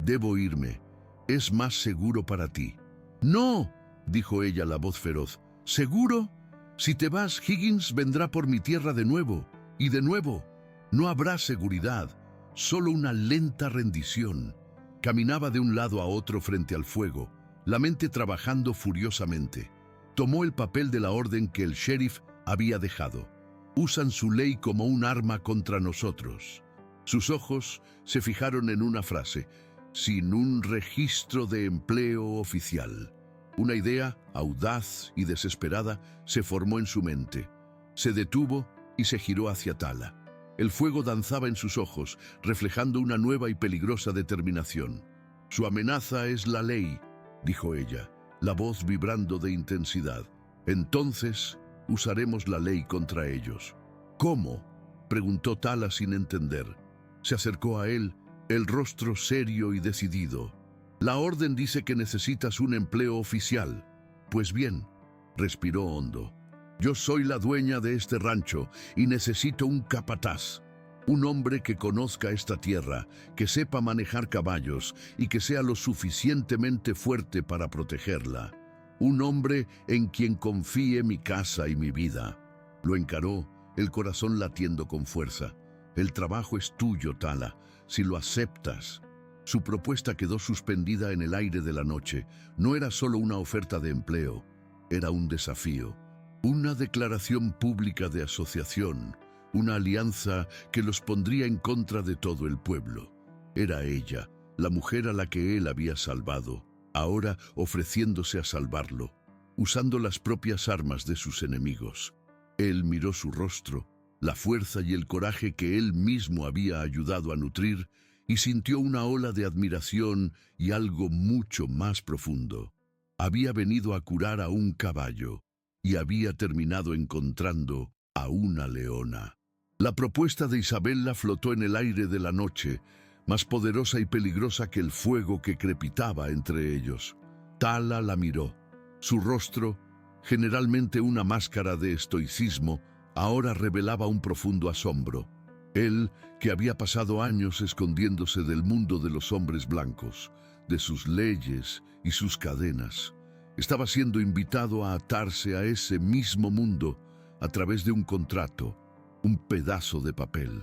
Debo irme. Es más seguro para ti». «No», dijo ella, la voz feroz. «¿Seguro? Si te vas, Higgins vendrá por mi tierra de nuevo, y de nuevo. No habrá seguridad, solo una lenta rendición». Caminaba de un lado a otro frente al fuego, la mente trabajando furiosamente. Tomó el papel de la orden que el sheriff había dejado. «Usan su ley como un arma contra nosotros». Sus ojos se fijaron en una frase: «sin un registro de empleo oficial». Una idea, audaz y desesperada, se formó en su mente. Se detuvo y se giró hacia Tala. El fuego danzaba en sus ojos, reflejando una nueva y peligrosa determinación. «Su amenaza es la ley», dijo ella, la voz vibrando de intensidad. «Entonces usaremos la ley contra ellos». «¿Cómo?», preguntó Tala sin entender. Se acercó a él, el rostro serio y decidido. «La orden dice que necesitas un empleo oficial». «Pues bien», respiró hondo, «yo soy la dueña de este rancho y necesito un capataz. Un hombre que conozca esta tierra, que sepa manejar caballos y que sea lo suficientemente fuerte para protegerla. Un hombre en quien confíe mi casa y mi vida». Lo encaró, el corazón latiendo con fuerza. «El trabajo es tuyo, Tala, si lo aceptas». Su propuesta quedó suspendida en el aire de la noche. No era solo una oferta de empleo, era un desafío. Una declaración pública de asociación, una alianza que los pondría en contra de todo el pueblo. Era ella, la mujer a la que él había salvado, ahora ofreciéndose a salvarlo, usando las propias armas de sus enemigos. Él miró su rostro, la fuerza y el coraje que él mismo había ayudado a nutrir, y sintió una ola de admiración y algo mucho más profundo. Había venido a curar a un caballo y había terminado encontrando a una leona. La propuesta de Isabella flotó en el aire de la noche, más poderosa y peligrosa que el fuego que crepitaba entre ellos. Tala la miró. Su rostro, generalmente una máscara de estoicismo, ahora revelaba un profundo asombro. Él, que había pasado años escondiéndose del mundo de los hombres blancos, de sus leyes y sus cadenas, estaba siendo invitado a atarse a ese mismo mundo a través de un contrato, un pedazo de papel.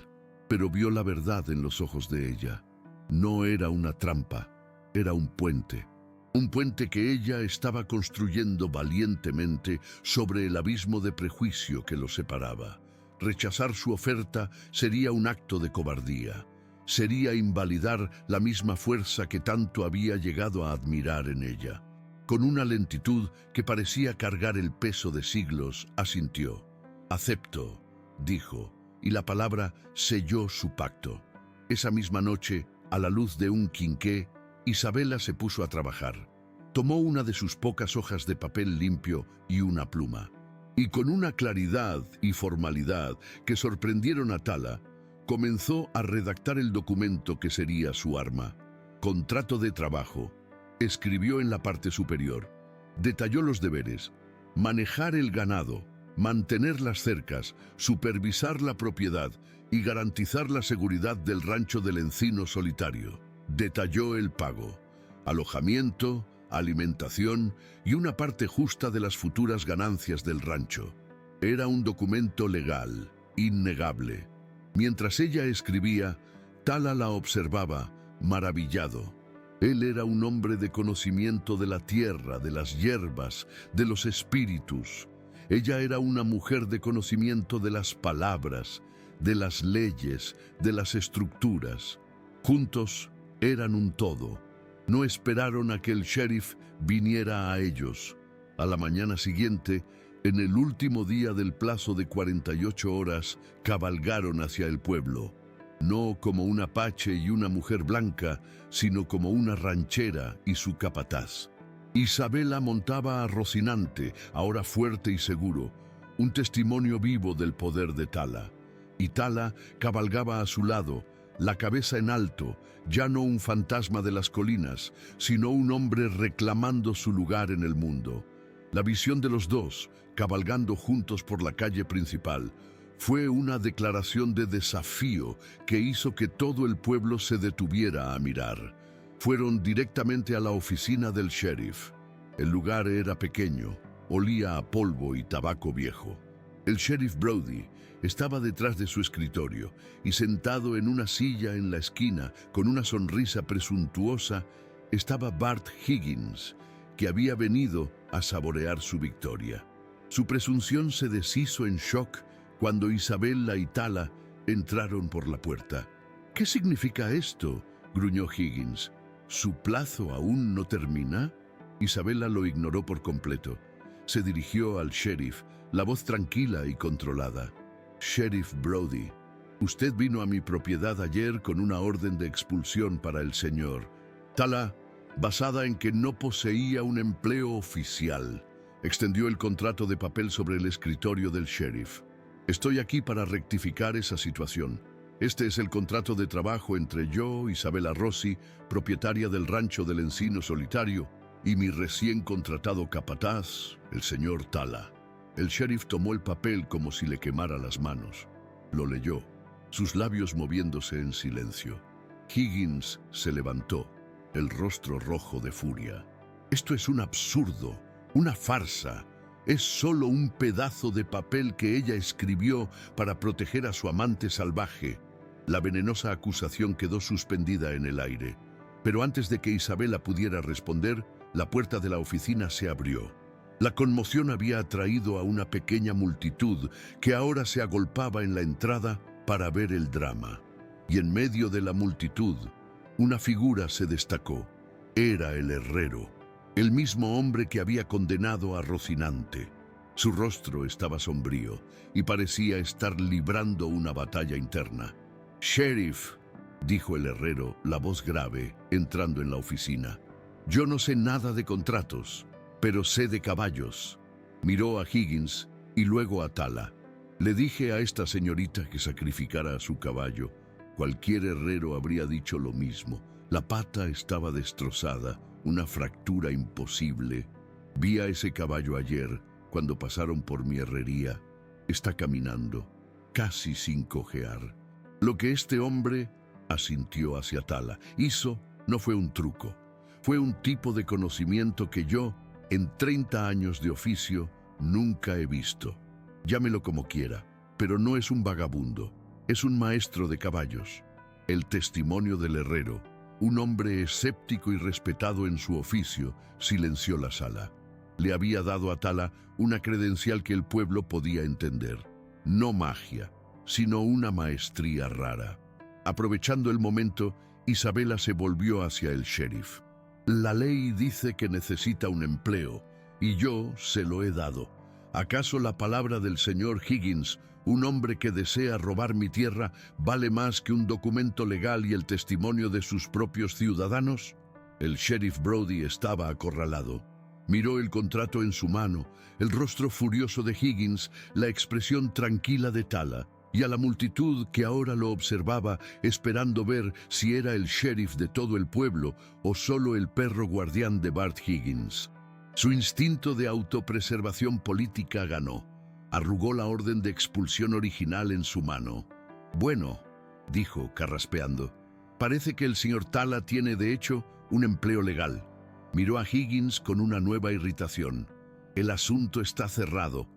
Pero vio la verdad en los ojos de ella. No era una trampa, era un puente que ella estaba construyendo valientemente sobre el abismo de prejuicio que los separaba. Rechazar su oferta sería un acto de cobardía. Sería invalidar la misma fuerza que tanto había llegado a admirar en ella. Con una lentitud que parecía cargar el peso de siglos, asintió. «Acepto», dijo, y la palabra selló su pacto. Esa misma noche, a la luz de un quinqué, Isabella se puso a trabajar. Tomó una de sus pocas hojas de papel limpio y una pluma. Y con una claridad y formalidad que sorprendieron a Tala, Comenzó a redactar el documento que sería su arma. Contrato de trabajo. Escribió en la parte superior. Detalló los deberes: manejar el ganado, mantener las cercas, supervisar la propiedad y garantizar la seguridad del rancho del Encino Solitario. Detalló el pago: alojamiento, alimentación y una parte justa de las futuras ganancias del rancho. Era un documento legal, innegable. Mientras ella escribía, Tala la observaba, maravillado. Él era un hombre de conocimiento de la tierra, de las hierbas, de los espíritus. Ella era una mujer de conocimiento de las palabras, de las leyes, de las estructuras. Juntos eran un todo. No esperaron a que el sheriff viniera a ellos. A la mañana siguiente, en el último día del plazo de 48 horas, cabalgaron hacia el pueblo. No como un apache y una mujer blanca, sino como una ranchera y su capataz. Isabela montaba a Rocinante, ahora fuerte y seguro, un testimonio vivo del poder de Tala. Y Tala cabalgaba a su lado, la cabeza en alto, ya no un fantasma de las colinas, sino un hombre reclamando su lugar en el mundo. La visión de los dos, cabalgando juntos por la calle principal, fue una declaración de desafío que hizo que todo el pueblo se detuviera a mirar. Fueron directamente a la oficina del sheriff. El lugar era pequeño, olía a polvo y tabaco viejo. El sheriff Brody estaba detrás de su escritorio y sentado en una silla en la esquina con una sonrisa presuntuosa estaba Bart Higgins, que había venido a saborear su victoria. Su presunción se deshizo en shock cuando Isabela y Tala entraron por la puerta. «¿Qué significa esto?», gruñó Higgins. «¿Su plazo aún no termina?». Isabela lo ignoró por completo. Se dirigió al sheriff, la voz tranquila y controlada. «Sheriff Brody, usted vino a mi propiedad ayer con una orden de expulsión para el señor Tala, basada en que no poseía un empleo oficial». Extendió el contrato de papel sobre el escritorio del sheriff. «Estoy aquí para rectificar esa situación. Este es el contrato de trabajo entre yo, Isabela Rossi, propietaria del rancho del Encino Solitario, y mi recién contratado capataz, el señor Tala». El sheriff tomó el papel como si le quemara las manos. Lo leyó, sus labios moviéndose en silencio. Higgins se levantó, el rostro rojo de furia. «Esto es un absurdo, una farsa. Es solo un pedazo de papel que ella escribió para proteger a su amante salvaje». La venenosa acusación quedó suspendida en el aire. Pero antes de que Isabela pudiera responder, la puerta de la oficina se abrió. La conmoción había atraído a una pequeña multitud que ahora se agolpaba en la entrada para ver el drama. Y en medio de la multitud, una figura se destacó. Era el herrero, el mismo hombre que había condenado a Rocinante. Su rostro estaba sombrío y parecía estar librando una batalla interna. «Sheriff», dijo el herrero, la voz grave, entrando en la oficina. «Yo no sé nada de contratos, pero sé de caballos». Miró a Higgins y luego a Tala. «Le dije a esta señorita que sacrificara a su caballo. Cualquier herrero habría dicho lo mismo. La pata estaba destrozada, una fractura imposible. Vi a ese caballo ayer, cuando pasaron por mi herrería. Está caminando, casi sin cojear». Lo que este hombre, asintió hacia Tala, hizo no fue un truco. Fue un tipo de conocimiento que yo, en 30 años de oficio, nunca he visto. Llámelo como quiera, pero no es un vagabundo, es un maestro de caballos. El testimonio del herrero, un hombre escéptico y respetado en su oficio, silenció la sala. Le había dado a Tala una credencial que el pueblo podía entender. No magia, sino una maestría rara. Aprovechando el momento, Isabela se volvió hacia el sheriff. «La ley dice que necesita un empleo, y yo se lo he dado. ¿Acaso la palabra del señor Higgins, un hombre que desea robar mi tierra, vale más que un documento legal y el testimonio de sus propios ciudadanos?» El sheriff Brody estaba acorralado. Miró el contrato en su mano, el rostro furioso de Higgins, la expresión tranquila de Tala, y a la multitud que ahora lo observaba esperando ver si era el sheriff de todo el pueblo o solo el perro guardián de Bart Higgins. Su instinto de autopreservación política ganó. Arrugó la orden de expulsión original en su mano. «Bueno», dijo, carraspeando, «parece que el señor Tala tiene, de hecho, un empleo legal». Miró a Higgins con una nueva irritación. «El asunto está cerrado».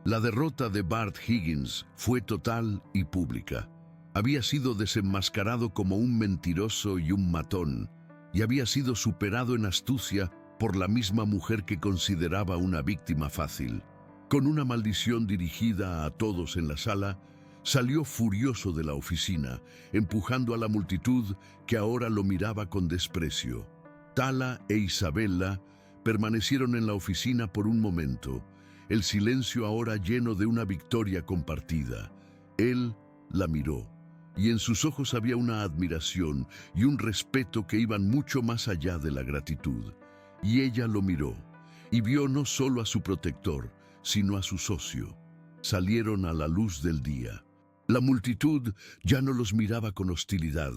La derrota de Bart Higgins fue total y pública. Había sido desenmascarado como un mentiroso y un matón, y había sido superado en astucia por la misma mujer que consideraba una víctima fácil. Con una maldición dirigida a todos en la sala, salió furioso de la oficina, empujando a la multitud que ahora lo miraba con desprecio. Tala e Isabella permanecieron en la oficina por un momento, el silencio ahora lleno de una victoria compartida. Él la miró, y en sus ojos había una admiración y un respeto que iban mucho más allá de la gratitud. Y ella lo miró, y vio no solo a su protector, sino a su socio. Salieron a la luz del día. La multitud ya no los miraba con hostilidad,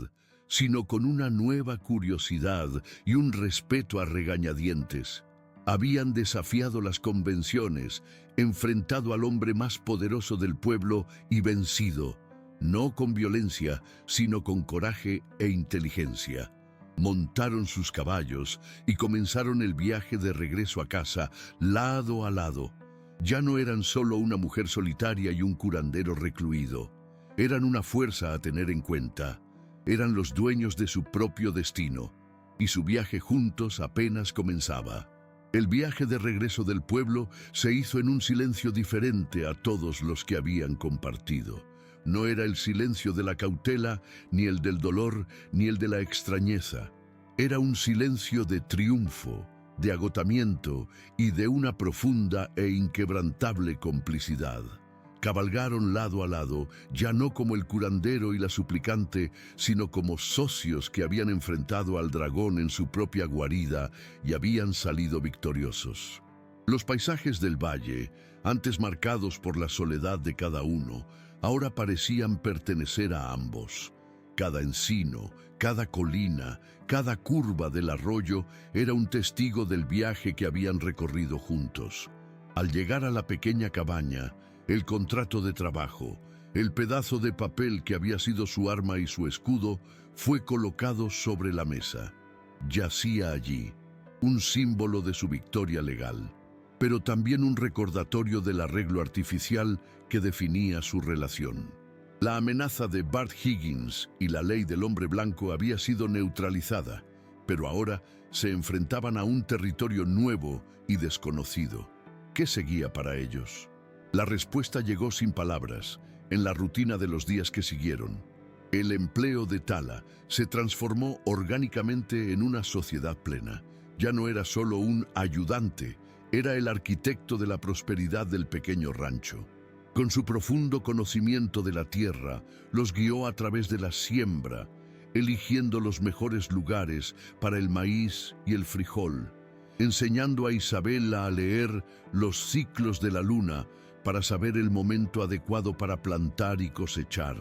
sino con una nueva curiosidad y un respeto a regañadientes. Habían desafiado las convenciones, enfrentado al hombre más poderoso del pueblo y vencido, no con violencia, sino con coraje e inteligencia. Montaron sus caballos y comenzaron el viaje de regreso a casa, lado a lado. Ya no eran solo una mujer solitaria y un curandero recluido. Eran una fuerza a tener en cuenta. Eran los dueños de su propio destino, y su viaje juntos apenas comenzaba. El viaje de regreso del pueblo se hizo en un silencio diferente a todos los que habían compartido. No era el silencio de la cautela, ni el del dolor, ni el de la extrañeza. Era un silencio de triunfo, de agotamiento y de una profunda e inquebrantable complicidad. Cabalgaron lado a lado, ya no como el curandero y la suplicante, sino como socios que habían enfrentado al dragón en su propia guarida y habían salido victoriosos. Los paisajes del valle, antes marcados por la soledad de cada uno, ahora parecían pertenecer a ambos. Cada encino, cada colina, cada curva del arroyo era un testigo del viaje que habían recorrido juntos. Al llegar a la pequeña cabaña, el contrato de trabajo, el pedazo de papel que había sido su arma y su escudo, fue colocado sobre la mesa. Yacía allí, un símbolo de su victoria legal, pero también un recordatorio del arreglo artificial que definía su relación. La amenaza de Bart Higgins y la ley del hombre blanco había sido neutralizada, pero ahora se enfrentaban a un territorio nuevo y desconocido. ¿Qué seguía para ellos? La respuesta llegó sin palabras, en la rutina de los días que siguieron. El empleo de Tala se transformó orgánicamente en una sociedad plena. Ya no era solo un ayudante, era el arquitecto de la prosperidad del pequeño rancho. Con su profundo conocimiento de la tierra, los guió a través de la siembra, eligiendo los mejores lugares para el maíz y el frijol, enseñando a Isabella a leer los ciclos de la luna para saber el momento adecuado para plantar y cosechar.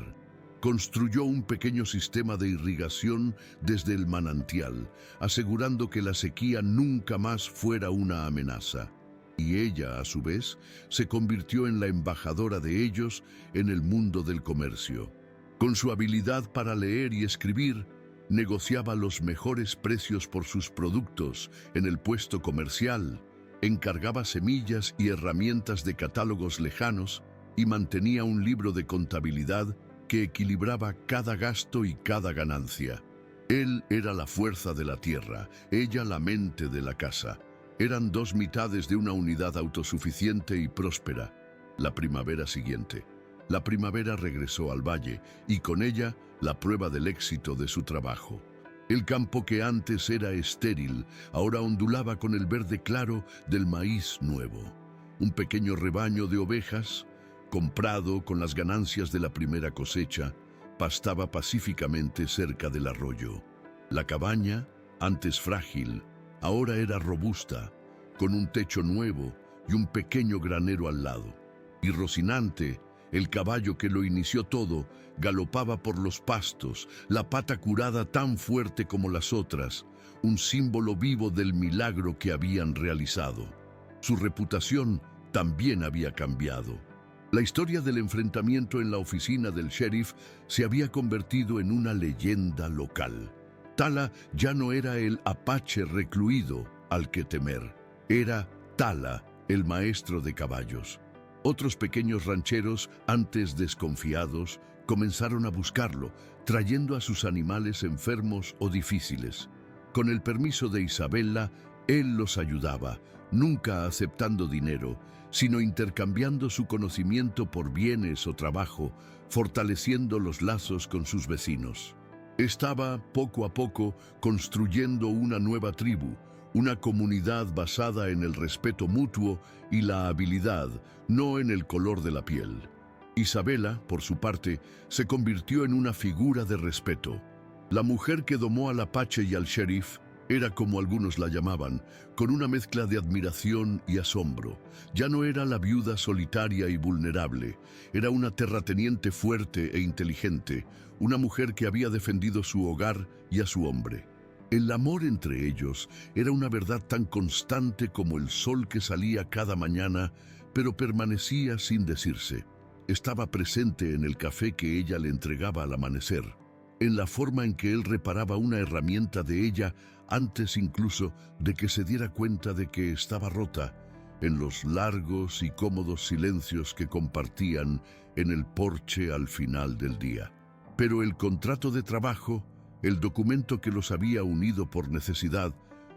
Construyó un pequeño sistema de irrigación desde el manantial, asegurando que la sequía nunca más fuera una amenaza. Y ella, a su vez, se convirtió en la embajadora de ellos en el mundo del comercio. Con su habilidad para leer y escribir, negociaba los mejores precios por sus productos en el puesto comercial, encargaba semillas y herramientas de catálogos lejanos y mantenía un libro de contabilidad que equilibraba cada gasto y cada ganancia. Él era la fuerza de la tierra, ella la mente de la casa. Eran dos mitades de una unidad autosuficiente y próspera. La primavera siguiente. La primavera regresó al valle y con ella la prueba del éxito de su trabajo. El campo que antes era estéril, ahora ondulaba con el verde claro del maíz nuevo. Un pequeño rebaño de ovejas, comprado con las ganancias de la primera cosecha, pastaba pacíficamente cerca del arroyo. La cabaña, antes frágil, ahora era robusta, con un techo nuevo y un pequeño granero al lado. Y Rocinante, El caballo que lo inició todo galopaba por los pastos, la pata curada tan fuerte como las otras, un símbolo vivo del milagro que habían realizado. Su reputación también había cambiado. La historia del enfrentamiento en la oficina del sheriff se había convertido en una leyenda local. Tala ya no era el apache recluido al que temer, era Tala, el maestro de caballos. Otros pequeños rancheros, antes desconfiados, comenzaron a buscarlo, trayendo a sus animales enfermos o difíciles. Con el permiso de Isabella, él los ayudaba, nunca aceptando dinero, sino intercambiando su conocimiento por bienes o trabajo, fortaleciendo los lazos con sus vecinos. Estaba, poco a poco, construyendo una nueva tribu, una comunidad basada en el respeto mutuo y la habilidad, no en el color de la piel. Isabella, por su parte, se convirtió en una figura de respeto. La mujer que domó al apache y al sheriff era, como algunos la llamaban, con una mezcla de admiración y asombro. Ya no era la viuda solitaria y vulnerable, era una terrateniente fuerte e inteligente, una mujer que había defendido su hogar y a su hombre. El amor entre ellos era una verdad tan constante como el sol que salía cada mañana, pero permanecía sin decirse. Estaba presente en el café que ella le entregaba al amanecer, en la forma en que él reparaba una herramienta de ella antes incluso de que se diera cuenta de que estaba rota, en los largos y cómodos silencios que compartían en el porche al final del día. Pero el contrato de trabajo, el documento que los había unido por necesidad,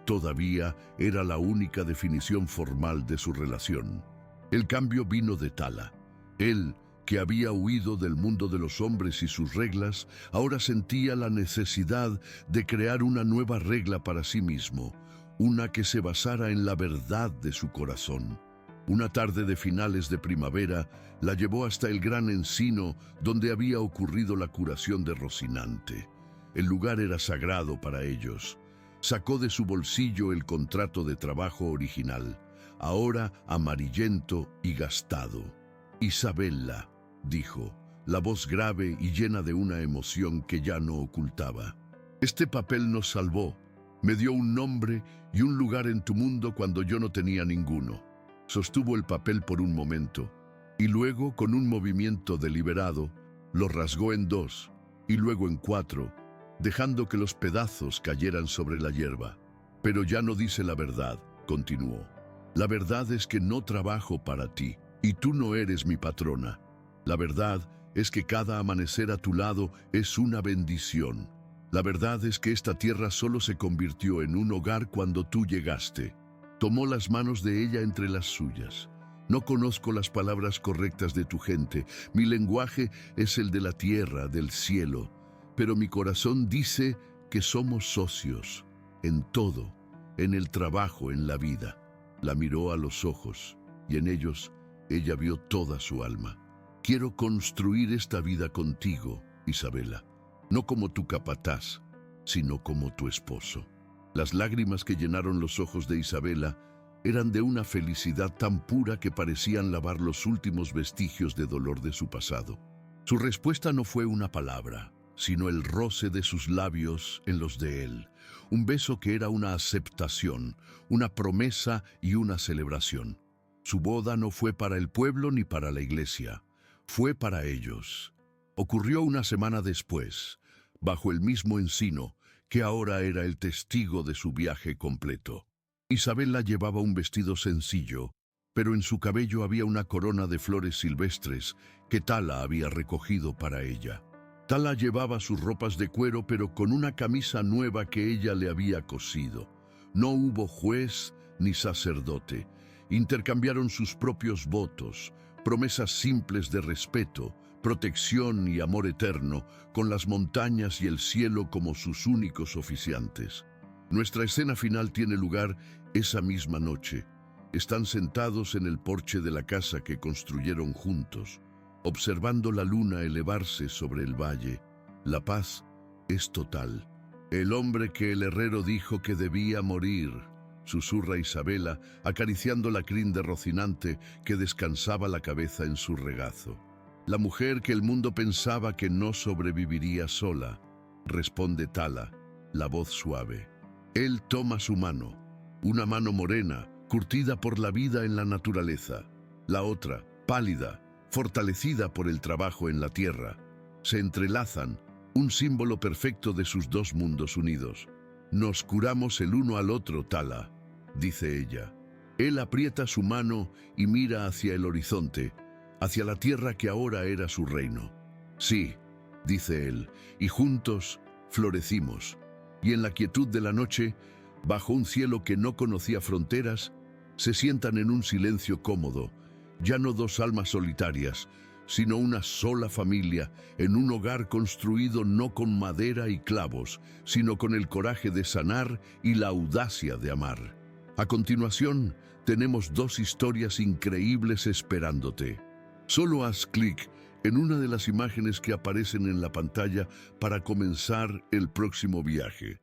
todavía era la única definición formal de su relación. El cambio vino de Tala. Él, que había huido del mundo de los hombres y sus reglas, ahora sentía la necesidad de crear una nueva regla para sí mismo, una que se basara en la verdad de su corazón. Una tarde de finales de primavera la llevó hasta el gran encino donde había ocurrido la curación de Rocinante. El lugar era sagrado para ellos. Sacó de su bolsillo el contrato de trabajo original, ahora amarillento y gastado. «Isabella», dijo, la voz grave y llena de una emoción que ya no ocultaba. «Este papel nos salvó. Me dio un nombre y un lugar en tu mundo cuando yo no tenía ninguno». Sostuvo el papel por un momento, y luego, con un movimiento deliberado, lo rasgó en dos, y luego en cuatro, dejando que los pedazos cayeran sobre la hierba. «Pero ya no dice la verdad», continuó. «La verdad es que no trabajo para ti, y tú no eres mi patrona. La verdad es que cada amanecer a tu lado es una bendición. La verdad es que esta tierra solo se convirtió en un hogar cuando tú llegaste». Tomó las manos de ella entre las suyas. «No conozco las palabras correctas de tu gente. Mi lenguaje es el de la tierra, del cielo. Pero mi corazón dice que somos socios, en todo, en el trabajo, en la vida». La miró a los ojos, y en ellos ella vio toda su alma. «Quiero construir esta vida contigo, Isabella, no como tu capataz, sino como tu esposo». Las lágrimas que llenaron los ojos de Isabella eran de una felicidad tan pura que parecían lavar los últimos vestigios de dolor de su pasado. Su respuesta no fue una palabra, sino el roce de sus labios en los de él, un beso que era una aceptación, una promesa y una celebración. Su boda no fue para el pueblo ni para la iglesia, fue para ellos. Ocurrió una semana después, bajo el mismo encino, que ahora era el testigo de su viaje completo. Isabella llevaba un vestido sencillo, pero en su cabello había una corona de flores silvestres que Tala había recogido para ella. Tala llevaba sus ropas de cuero, pero con una camisa nueva que ella le había cosido. No hubo juez ni sacerdote. Intercambiaron sus propios votos, promesas simples de respeto, protección y amor eterno, con las montañas y el cielo como sus únicos oficiantes. Nuestra escena final tiene lugar esa misma noche. Están sentados en el porche de la casa que construyeron juntos, observando la luna elevarse sobre el valle. La paz es total. «El hombre que el herrero dijo que debía morir», susurra Isabella, acariciando la crin de Rocinante que descansaba la cabeza en su regazo. La mujer que el mundo pensaba que no sobreviviría sola, responde Tala, la voz suave. Él toma su mano, una mano morena, curtida por la vida en la naturaleza. La otra, pálida, fortalecida por el trabajo en la tierra. Se entrelazan, un símbolo perfecto de sus dos mundos unidos. Nos curamos el uno al otro, Tala, dice ella. Él aprieta su mano y mira hacia el horizonte, hacia la tierra que ahora era su reino. Sí, dice él, y juntos florecimos. Y en la quietud de la noche, bajo un cielo que no conocía fronteras, se sientan en un silencio cómodo, ya no dos almas solitarias, sino una sola familia, en un hogar construido no con madera y clavos, sino con el coraje de sanar y la audacia de amar. A continuación, tenemos dos historias increíbles esperándote. Solo haz clic en una de las imágenes que aparecen en la pantalla para comenzar el próximo viaje.